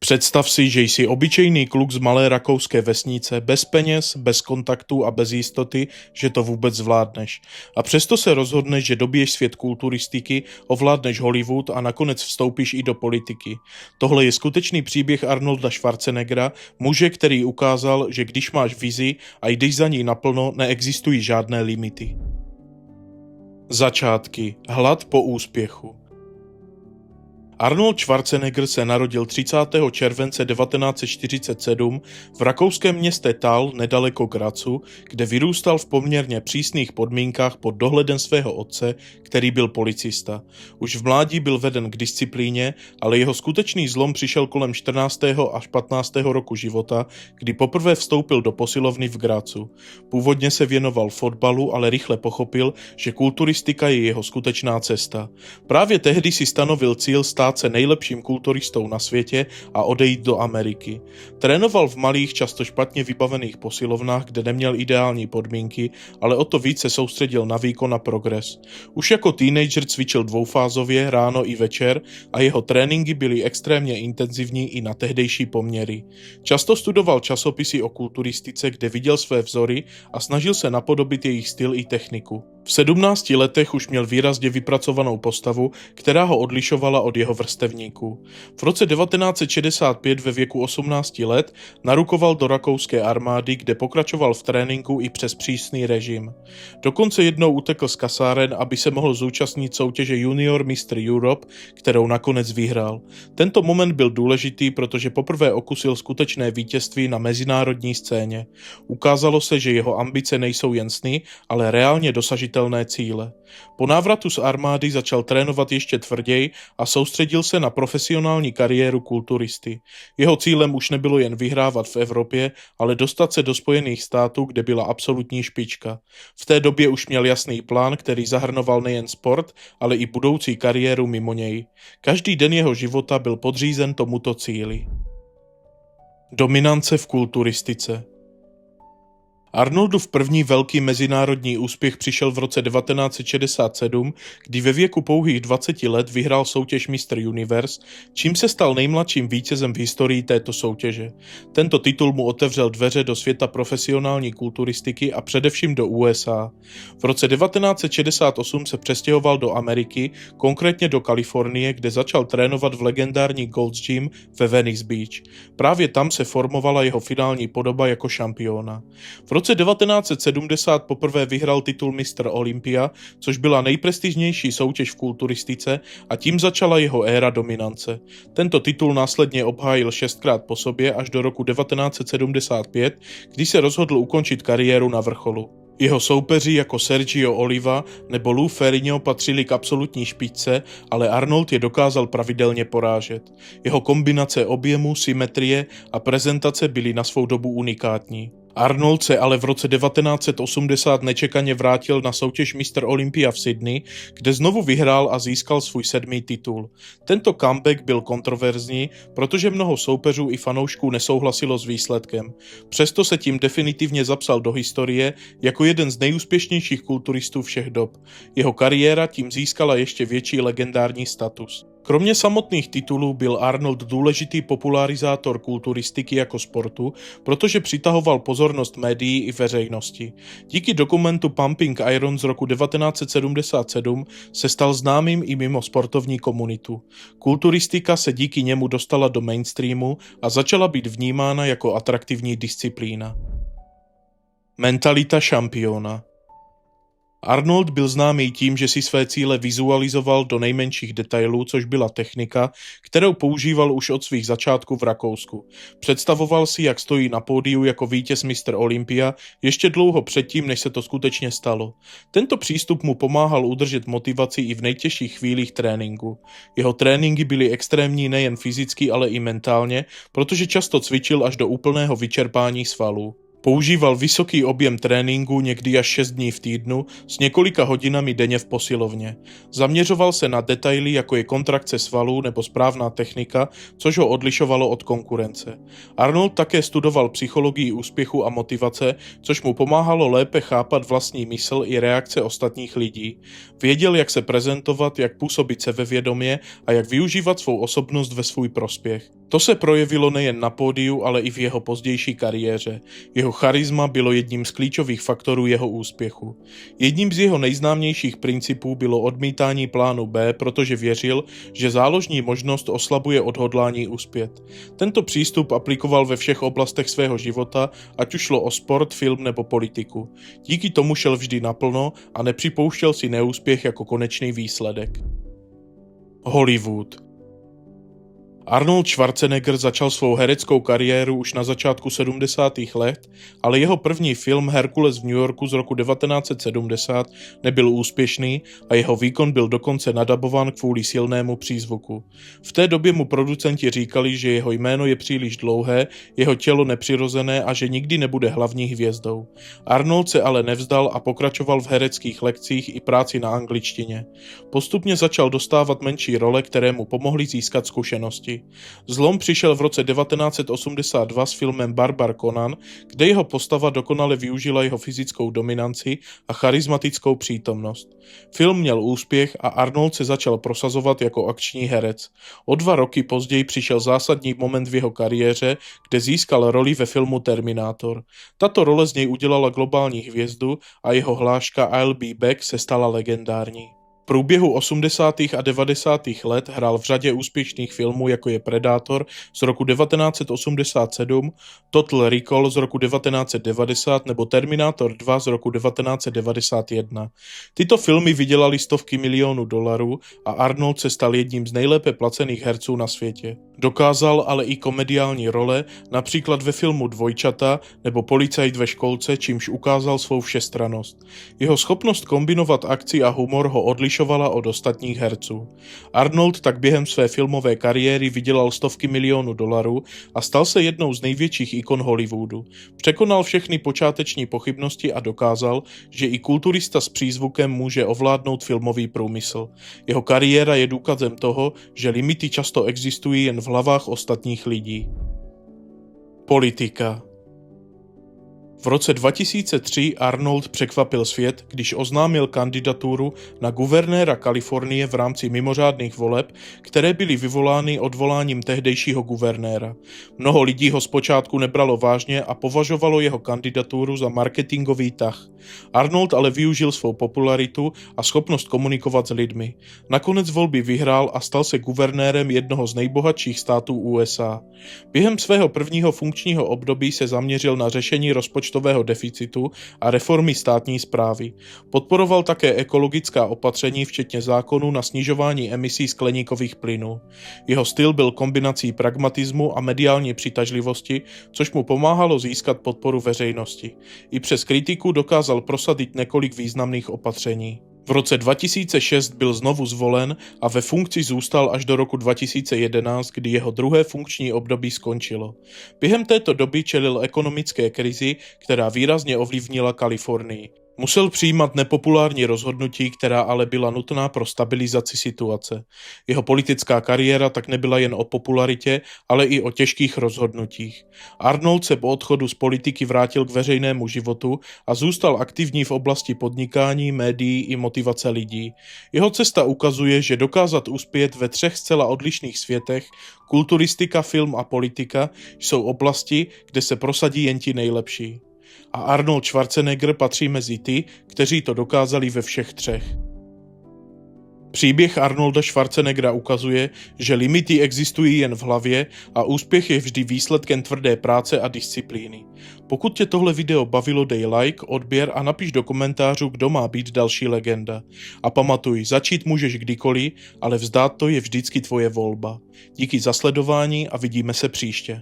Představ si, že jsi obyčejný kluk z malé rakouské vesnice, bez peněz, bez kontaktů a bez jistoty, že to vůbec zvládneš. A přesto se rozhodneš, že dobiješ svět kulturistiky, ovládneš Hollywood a nakonec vstoupíš i do politiky. Tohle je skutečný příběh Arnolda Schwarzeneggera, muže, který ukázal, že když máš vizi a jdeš za ní naplno, neexistují žádné limity. Začátky. Hlad po úspěchu. Arnold Schwarzenegger se narodil 30. července 1947 v rakouském městě Thal nedaleko Grazu, kde vyrůstal v poměrně přísných podmínkách pod dohledem svého otce, který byl policista. Už v mládí byl veden k disciplíně, ale jeho skutečný zlom přišel kolem 14. až 15. roku života, kdy poprvé vstoupil do posilovny v Grazu. Původně se věnoval fotbalu, ale rychle pochopil, že kulturistika je jeho skutečná cesta. Právě tehdy si stanovil cíl stát se nejlepším kulturistou na světě a odejít do Ameriky. Trénoval v malých, často špatně vybavených posilovnách, kde neměl ideální podmínky, ale o to více soustředil na výkon a progres. Už jako teenager cvičil dvoufázově, ráno i večer, a jeho tréninky byly extrémně intenzivní i na tehdejší poměry. Často studoval časopisy o kulturistice, kde viděl své vzory a snažil se napodobit jejich styl i techniku. V 17 letech už měl výrazně vypracovanou postavu, která ho odlišovala od jeho vrstevníků. V roce 1965 ve věku 18 let narukoval do rakouské armády, kde pokračoval v tréninku i přes přísný režim. Dokonce jednou utekl z kasáren, aby se mohl zúčastnit soutěže Junior Mr. Europe, kterou nakonec vyhrál. Tento moment byl důležitý, protože poprvé okusil skutečné vítězství na mezinárodní scéně. Ukázalo se, že jeho ambice nejsou jen sny, ale reálně dosažitelné cíle. Po návratu z armády začal trénovat ještě tvrději a soustředil se na profesionální kariéru kulturisty. Jeho cílem už nebylo jen vyhrávat v Evropě, ale dostat se do Spojených států, kde byla absolutní špička. V té době už měl jasný plán, který zahrnoval nejen sport, ale i budoucí kariéru mimo něj. Každý den jeho života byl podřízen tomuto cíli. Dominance v kulturistice. Arnoldův první velký mezinárodní úspěch přišel v roce 1967, kdy ve věku pouhých 20 let vyhrál soutěž Mr. Universe, čím se stal nejmladším vítězem v historii této soutěže. Tento titul mu otevřel dveře do světa profesionální kulturistiky a především do USA. V roce 1968 se přestěhoval do Ameriky, konkrétně do Kalifornie, kde začal trénovat v legendární Gold's Gym ve Venice Beach. Právě tam se formovala jeho finální podoba jako šampiona. V roce 1970 poprvé vyhrál titul Mr. Olympia, což byla nejprestižnější soutěž v kulturistice, a tím začala jeho éra dominance. Tento titul následně obhájil 6krát po sobě až do roku 1975, kdy se rozhodl ukončit kariéru na vrcholu. Jeho soupeři jako Sergio Oliva nebo Lou Ferrigno patřili k absolutní špičce, ale Arnold je dokázal pravidelně porážet. Jeho kombinace objemu, symetrie a prezentace byly na svou dobu unikátní. Arnold se ale v roce 1980 nečekaně vrátil na soutěž Mr. Olympia v Sydney, kde znovu vyhrál a získal svůj 7. titul. Tento comeback byl kontroverzní, protože mnoho soupeřů i fanoušků nesouhlasilo s výsledkem. Přesto se tím definitivně zapsal do historie jako jeden z nejúspěšnějších kulturistů všech dob. Jeho kariéra tím získala ještě větší legendární status. Kromě samotných titulů byl Arnold důležitý popularizátor kulturistiky jako sportu, protože přitahoval pozornost médií i veřejnosti. Díky dokumentu Pumping Iron z roku 1977 se stal známým i mimo sportovní komunitu. Kulturistika se díky němu dostala do mainstreamu a začala být vnímána jako atraktivní disciplína. Mentalita šampiona. Arnold byl známý tím, že si své cíle vizualizoval do nejmenších detailů, což byla technika, kterou používal už od svých začátků v Rakousku. Představoval si, jak stojí na pódiu jako vítěz Mr. Olympia ještě dlouho předtím, než se to skutečně stalo. Tento přístup mu pomáhal udržet motivaci i v nejtěžších chvílích tréninku. Jeho tréninky byly extrémní nejen fyzicky, ale i mentálně, protože často cvičil až do úplného vyčerpání svalů. Používal vysoký objem tréninku, někdy až 6 dní v týdnu, s několika hodinami denně v posilovně. Zaměřoval se na detaily, jako je kontrakce svalů nebo správná technika, což ho odlišovalo od konkurence. Arnold také studoval psychologii úspěchu a motivace, což mu pomáhalo lépe chápat vlastní mysl i reakce ostatních lidí. Věděl, jak se prezentovat, jak působit sebevědomě a jak využívat svou osobnost ve svůj prospěch. To se projevilo nejen na pódiu, ale i v jeho pozdější kariéře. Jeho charisma bylo jedním z klíčových faktorů jeho úspěchu. Jedním z jeho nejznámějších principů bylo odmítání plánu B, protože věřil, že záložní možnost oslabuje odhodlání uspět. Tento přístup aplikoval ve všech oblastech svého života, ať už šlo o sport, film nebo politiku. Díky tomu šel vždy naplno a nepřipouštěl si neúspěch jako konečný výsledek. Hollywood. Arnold Schwarzenegger začal svou hereckou kariéru už na začátku 70. let, ale jeho první film Herkules v New Yorku z roku 1970 nebyl úspěšný a jeho výkon byl dokonce nadabován kvůli silnému přízvuku. V té době mu producenti říkali, že jeho jméno je příliš dlouhé, jeho tělo nepřirozené a že nikdy nebude hlavní hvězdou. Arnold se ale nevzdal a pokračoval v hereckých lekcích i práci na angličtině. Postupně začal dostávat menší role, které mu pomohly získat zkušenosti. Zlom přišel v roce 1982 s filmem Barbar Conan, kde jeho postava dokonale využila jeho fyzickou dominanci a charismatickou přítomnost. Film měl úspěch a Arnold se začal prosazovat jako akční herec. O 2 roky později přišel zásadní moment v jeho kariéře, kde získal roli ve filmu Terminátor. Tato role z něj udělala globální hvězdu a jeho hláška I'll be back se stala legendární. V průběhu 80. a 90. let hrál v řadě úspěšných filmů, jako je Predator z roku 1987, Total Recall z roku 1990 nebo Terminator 2 z roku 1991. Tyto filmy vydělaly stovky milionů dolarů a Arnold se stal jedním z nejlépe placených herců na světě. Dokázal ale i komediální role, například ve filmu Dvojčata nebo Policajt ve školce, čímž ukázal svou všestrannost. Jeho schopnost kombinovat akci a humor ho odlišovala od ostatních herců. Arnold tak během své filmové kariéry vydělal stovky milionů dolarů a stal se jednou z největších ikon Hollywoodu. Překonal všechny počáteční pochybnosti a dokázal, že i kulturista s přízvukem může ovládnout filmový průmysl. Jeho kariéra je důkazem toho, že limity často existují jen v hlavách ostatních lidí. Politika. V roce 2003 Arnold překvapil svět, když oznámil kandidaturu na guvernéra Kalifornie v rámci mimořádných voleb, které byly vyvolány odvoláním tehdejšího guvernéra. Mnoho lidí ho zpočátku nebralo vážně a považovalo jeho kandidaturu za marketingový tah. Arnold ale využil svou popularitu a schopnost komunikovat s lidmi. Nakonec volby vyhrál a stal se guvernérem jednoho z nejbohatších států USA. Během svého prvního funkčního období se zaměřil na řešení rozpočtového deficitu a reformy státní správy. Podporoval také ekologická opatření, včetně zákonů na snižování emisí skleníkových plynů. Jeho styl byl kombinací pragmatismu a mediální přitažlivosti, což mu pomáhalo získat podporu veřejnosti. I přes kritiku dokázal prosadit několik významných opatření. V roce 2006 byl znovu zvolen a ve funkci zůstal až do roku 2011, kdy jeho druhé funkční období skončilo. Během této doby čelil ekonomické krizi, která výrazně ovlivnila Kalifornii. Musel přijímat nepopulární rozhodnutí, která ale byla nutná pro stabilizaci situace. Jeho politická kariéra tak nebyla jen o popularitě, ale i o těžkých rozhodnutích. Arnold se po odchodu z politiky vrátil k veřejnému životu a zůstal aktivní v oblasti podnikání, médií i motivace lidí. Jeho cesta ukazuje, že dokázat uspět ve 3 zcela odlišných světech, kulturistika, film a politika, jsou oblasti, kde se prosadí jen ti nejlepší. A Arnold Schwarzenegger patří mezi ty, kteří to dokázali ve všech 3. Příběh Arnolda Schwarzeneggera ukazuje, že limity existují jen v hlavě a úspěch je vždy výsledkem tvrdé práce a disciplíny. Pokud tě tohle video bavilo, dej like, odběr a napiš do komentářů, kdo má být další legenda. A pamatuj, začít můžeš kdykoliv, ale vzdát to je vždycky tvoje volba. Díky za sledování a vidíme se příště.